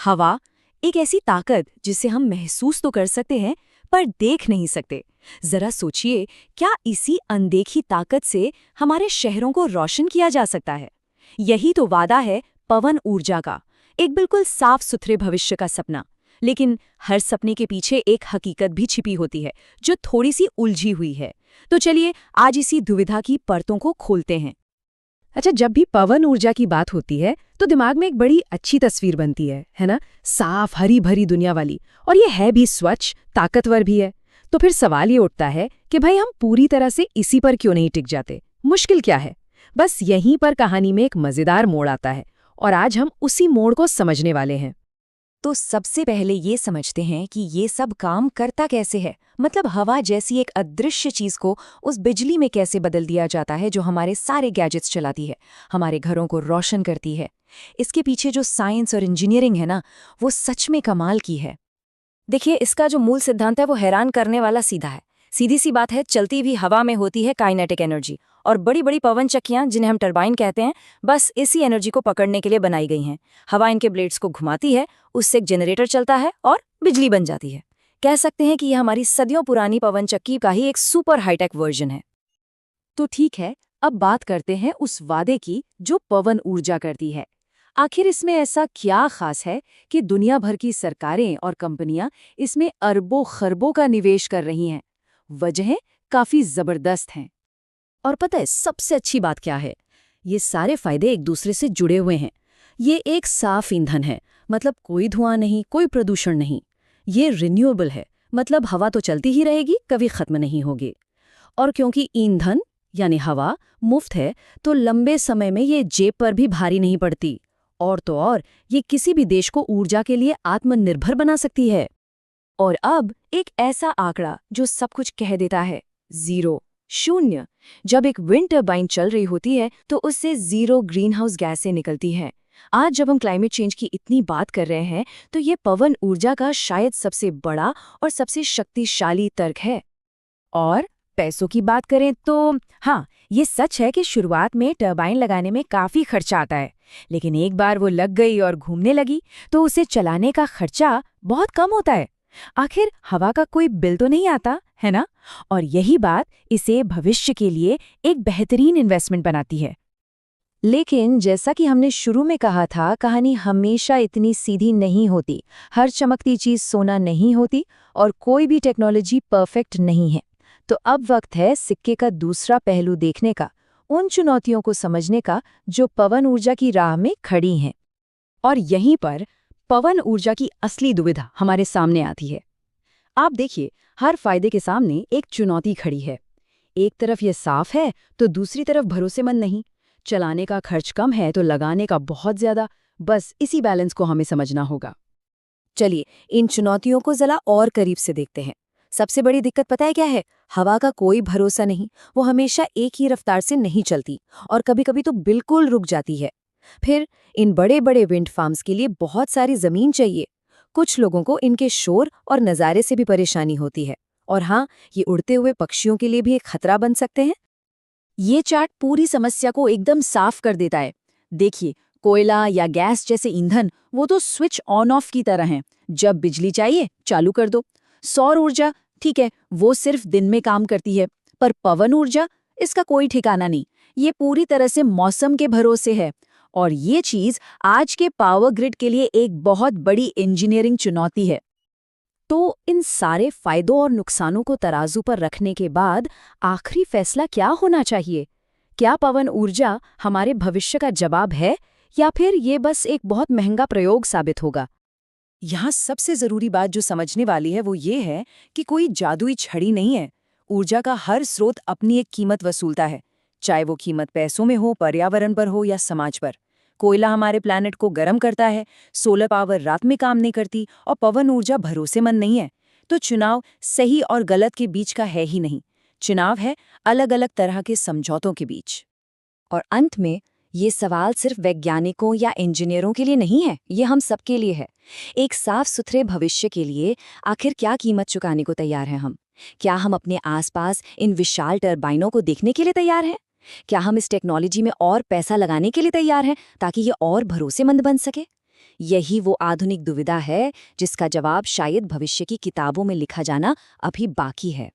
हवा, एक ऐसी ताकत जिसे हम महसूस तो कर सकते हैं पर देख नहीं सकते। जरा सोचिए, क्या इसी अनदेखी ताकत से हमारे शहरों को रोशन किया जा सकता है? यही तो वादा है पवन ऊर्जा का, एक बिल्कुल साफ सुथरे भविष्य का सपना। लेकिन हर सपने के पीछे एक हकीकत भी छिपी होती है जो थोड़ी सी उलझी हुई है। तो चलिए आज इसी दुविधा की परतों को खोलते हैं। अच्छा, जब भी पवन ऊर्जा की बात होती है तो दिमाग में एक बड़ी अच्छी तस्वीर बनती है ना? साफ हरी भरी दुनिया वाली, और ये है भी स्वच्छ, ताकतवर भी है। तो फिर सवाल ये उठता है कि भाई हम पूरी तरह से इसी पर क्यों नहीं टिक जाते? मुश्किल क्या है? बस यहीं पर कहानी में एक मजेदार मोड़ आता है, और आज हम उसी मोड़ को समझने वाले हैं। तो सबसे पहले ये समझते हैं कि ये सब काम करता कैसे है। मतलब हवा जैसी एक अदृश्य चीज को उस बिजली में कैसे बदल दिया जाता है जो हमारे सारे गैजेट्स चलाती है, हमारे घरों को रोशन करती है। इसके पीछे जो साइंस और इंजीनियरिंग है ना, वो सच में कमाल की है। देखिए, इसका जो मूल सिद्धांत है वो हैरान करने वाला सीधा है। सीधी सी बात है, चलती हुई हवा में होती है काइनेटिक एनर्जी, और बड़ी बड़ी पवन चक्कियां, जिन्हें हम टरबाइन कहते हैं, बस इसी एनर्जी को पकड़ने के लिए बनाई गई हैं। हवा इनके ब्लेड्स को घुमाती है, उससे एक जनरेटर चलता है और बिजली बन जाती है। कह सकते हैं कि यह हमारी सदियों पुरानी पवन चक्की का ही एक सुपर हाईटेक वर्जन है। तो ठीक है, अब बात करते हैं उस वादे की जो पवन ऊर्जा करती है। आखिर इसमें ऐसा क्या खास है कि दुनिया भर की सरकारें और कंपनियां इसमें अरबों खरबों का निवेश कर रही हैं? वजहें काफी जबरदस्त हैं। और पता है सबसे अच्छी बात क्या है? ये सारे फायदे एक दूसरे से जुड़े हुए हैं। ये एक साफ ईंधन है, मतलब कोई धुआं नहीं, कोई प्रदूषण नहीं। ये रिन्यूएबल है, मतलब हवा तो चलती ही रहेगी, कभी खत्म नहीं होगी। और क्योंकि ईंधन यानी हवा मुफ्त है, तो लंबे समय में ये जेब पर भी भारी नहीं पड़ती। और तो और, ये किसी भी देश को ऊर्जा के लिए आत्मनिर्भर बना सकती है। और अब एक ऐसा आंकड़ा जो सब कुछ कह देता है, 0, शून्य। जब एक विंड टरबाइन चल रही होती है तो उससे 0 ग्रीन हाउस गैसें निकलती हैं। आज जब हम क्लाइमेट चेंज की इतनी बात कर रहे हैं तो ये पवन ऊर्जा का शायद सबसे बड़ा और सबसे शक्तिशाली तर्क है। और पैसों की बात करें तो हाँ, ये सच है कि शुरुआत में टरबाइन लगाने में काफी खर्चा आता है, लेकिन एक बार वो लग गई और घूमने लगी तो उसे चलाने का खर्चा बहुत कम होता है। आखिर हवा का कोई बिल तो नहीं आता, है ना? और यही बात इसे भविष्य के लिए एक बेहतरीन इन्वेस्टमेंट बनाती है। लेकिन जैसा कि हमने शुरू में कहा था, कहानी हमेशा इतनी सीधी नहीं होती। हर चमकती चीज सोना नहीं होती और कोई भी टेक्नोलॉजी परफेक्ट नहीं है। तो अब वक्त है सिक्के का दूसरा पहलू देखने का, उन चुनौतियों को समझने का जो पवन ऊर्जा की राह में खड़ी हैं। और यहीं पर पवन ऊर्जा की असली दुविधा हमारे सामने आती है। आप देखिए, हर फायदे के सामने एक चुनौती खड़ी है। एक तरफ ये साफ है तो दूसरी तरफ भरोसेमंद नहीं। चलाने का खर्च कम है तो लगाने का बहुत ज्यादा। बस इसी बैलेंस को हमें समझना होगा। चलिए इन चुनौतियों को जरा और करीब से देखते हैं। सबसे बड़ी दिक्कत पता है क्या है? हवा का कोई भरोसा नहीं। वो हमेशा एक ही रफ्तार से नहीं चलती और कभी-कभी तो बिल्कुल रुक जाती है। फिर इन बड़े-बड़े विंड फार्म्स के लिए बहुत सारी जमीन चाहिए। कुछ लोगों को इनके शोर और नज़ारे से भी परेशानी होती है। और हाँ, ये उड़ते हुए पक्षियों के लिए भी एक खतरा बन सकते हैं। ये चार्ट पूरी समस्या को एकदम साफ कर देता है। देखिए, कोयला या गैस जैसे ईंधन वो तो स्विच ऑन ऑफ की तरह हैं। जब बिजली चाहिए चालू कर दो। सौर ऊर्जा ठीक है, वो सिर्फ दिन में काम करती है, पर पवन ऊर्जा इसका कोई ठिकाना नहीं। ये पूरी तरह से मौसम के भरोसे है। और ये चीज आज के पावर ग्रिड के लिए एक बहुत बड़ी इंजीनियरिंग चुनौती है। तो इन सारे फायदों और नुकसानों को तराजू पर रखने के बाद आखिरी फैसला क्या होना चाहिए? क्या पवन ऊर्जा हमारे भविष्य का जवाब है या फिर ये बस एक बहुत महंगा प्रयोग साबित होगा? यहाँ सबसे जरूरी बात जो समझने वाली है वो ये है कि कोई जादुई छड़ी नहीं है। ऊर्जा का हर स्रोत अपनी एक कीमत वसूलता है, चाहे वो कीमत पैसों में हो, पर्यावरण पर हो या समाज पर। कोयला हमारे प्लैनेट को गर्म करता है, सोलर पावर रात में काम नहीं करती और पवन ऊर्जा भरोसेमंद नहीं है। तो चुनाव सही और गलत के बीच का है ही नहीं। चुनाव है अलग अलग तरह के समझौतों के बीच। और अंत में ये सवाल सिर्फ वैज्ञानिकों या इंजीनियरों के लिए नहीं है, ये हम सबके लिए है। एक साफ सुथरे भविष्य के लिए आखिर क्या कीमत चुकाने को तैयार हैं हम? क्या हम अपने आसपास इन विशाल टरबाइनों को देखने के लिए तैयार हैं? क्या हम इस टेक्नोलॉजी में और पैसा लगाने के लिए तैयार हैं ताकि ये और भरोसेमंद बन सके? यही वो आधुनिक दुविधा है जिसका जवाब शायद भविष्य की किताबों में लिखा जाना अभी बाकी है।